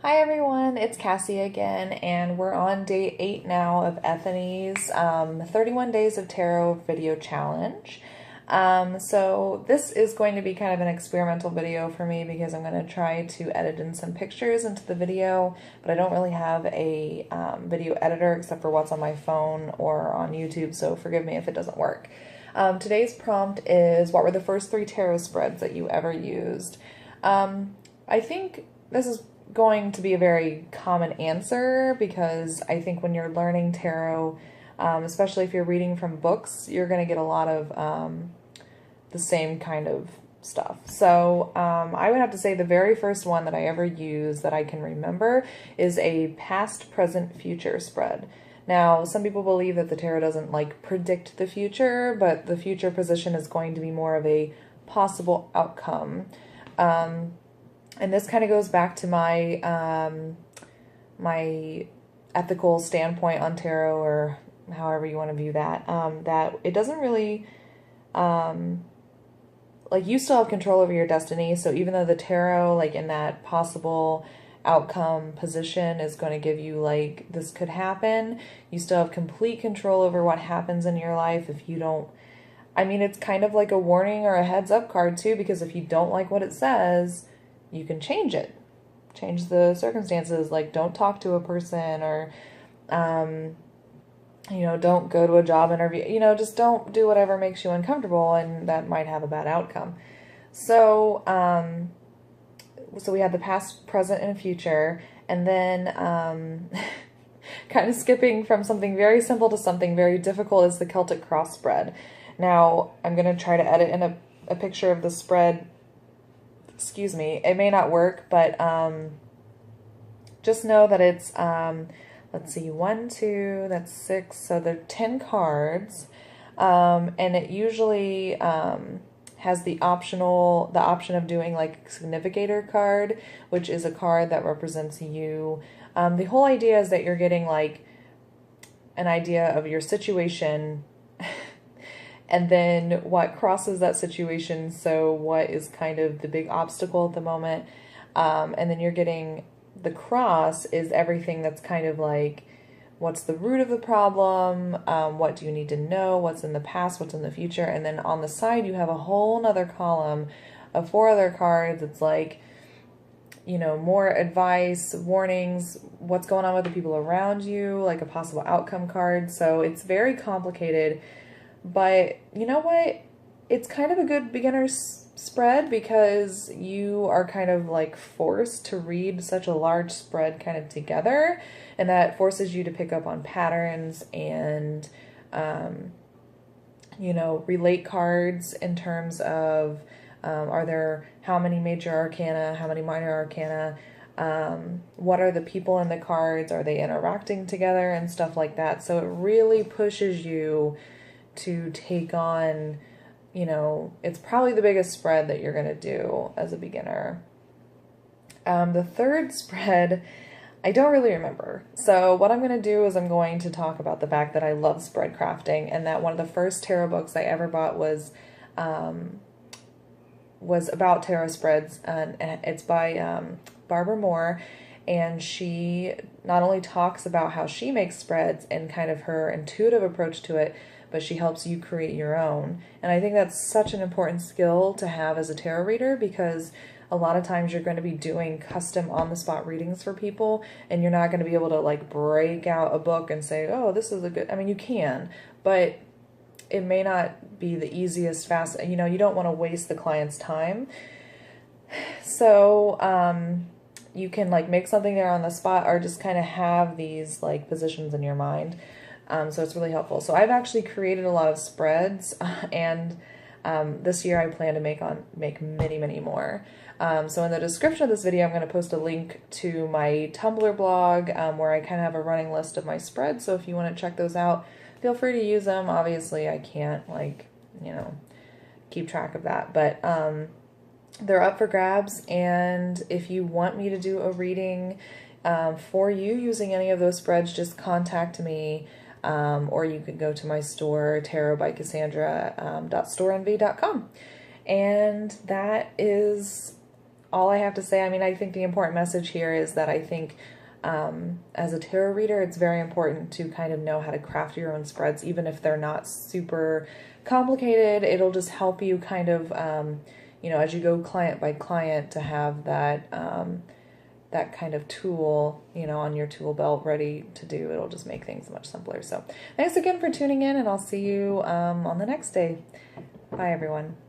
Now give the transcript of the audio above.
Hi everyone, it's Cassie again, and we're on day 8 now of Ethony's 31 Days of Tarot video challenge. So this is going to be kind of an experimental video for me because I'm going to try to edit in some pictures into the video, but I don't really have a video editor except for what's on my phone or on YouTube, so forgive me if it doesn't work. Today's prompt is, what were the first 3 tarot spreads that you ever used? I think this is going to be a very common answer because I think when you're learning tarot, especially if you're reading from books, you're going to get a lot of the same kind of stuff. So I would have to say the very first one that I ever used that I can remember is a past, present, future spread. Now, some people believe that the tarot doesn't like predict the future, but the future position is going to be more of a possible outcome. And this kind of goes back to my my ethical standpoint on tarot, or however you want to view that, that it doesn't really, like, you still have control over your destiny. So even though the tarot, like, in that possible outcome position is going to give you, like, this could happen, you still have complete control over what happens in your life if you don't. I mean, it's kind of like a warning or a heads up card too, because if you don't like what it says, you can change it, change the circumstances, like don't talk to a person, or, don't go to a job interview, just don't do whatever makes you uncomfortable, and that might have a bad outcome. So, so we had the past, present, and future, and then, kind of skipping from something very simple to something very difficult is the Celtic Cross spread. Now, I'm going to try to edit in a picture of the spread. Excuse me, it may not work, but just know that it's, let's see, 1, 2, that's 6, so there are 10 cards, and it usually has the option of doing like a significator card, which is a card that represents you. The whole idea is that you're getting like an idea of your situation and then what crosses that situation, so what is kind of the big obstacle at the moment, and then you're getting the cross is everything that's kind of like, what's the root of the problem, what do you need to know, what's in the past, what's in the future, and then on the side you have a whole nother column of 4 other cards. It's like, more advice, warnings, what's going on with the people around you, like a possible outcome card. So it's very complicated. But you know what? It's kind of a good beginner's spread because you are kind of like forced to read such a large spread kind of together, and that forces you to pick up on patterns and, relate cards in terms of, are there how many major arcana, how many minor arcana, what are the people in the cards, are they interacting together and stuff like that. So it really pushes you to take on, it's probably the biggest spread that you're going to do as a beginner. The third spread, I don't really remember. So what I'm going to do is I'm going to talk about the fact that I love spread crafting, and that one of the first tarot books I ever bought was about tarot spreads, and it's by Barbara Moore, and she not only talks about how she makes spreads and kind of her intuitive approach to it, but she helps you create your own. And I think that's such an important skill to have as a tarot reader, because a lot of times you're going to be doing custom on-the-spot readings for people, and you're not going to be able to like break out a book and say, oh, this is a good, I mean, you can, but it may not be the easiest, fast, you don't want to waste the client's time. So, you can like make something there on the spot, or just kind of have these like positions in your mind. So it's really helpful. So I've actually created a lot of spreads, and this year I plan to make many, many more. So in the description of this video, I'm going to post a link to my Tumblr blog, where I kind of have a running list of my spreads. So if you want to check those out, feel free to use them. Obviously, I can't keep track of that, but they're up for grabs. And if you want me to do a reading for you using any of those spreads, just contact me. Or you could go to my store, tarotbycassandra.storeenvy.com. And that is all I have to say, I mean, I think the important message here is that I think as a tarot reader, it's very important to kind of know how to craft your own spreads, even if they're not super complicated. It'll just help you kind of, as you go client by client, to have that that kind of tool, on your tool belt ready to do. It'll just make things much simpler. So thanks again for tuning in, and I'll see you on the next day. Bye, everyone.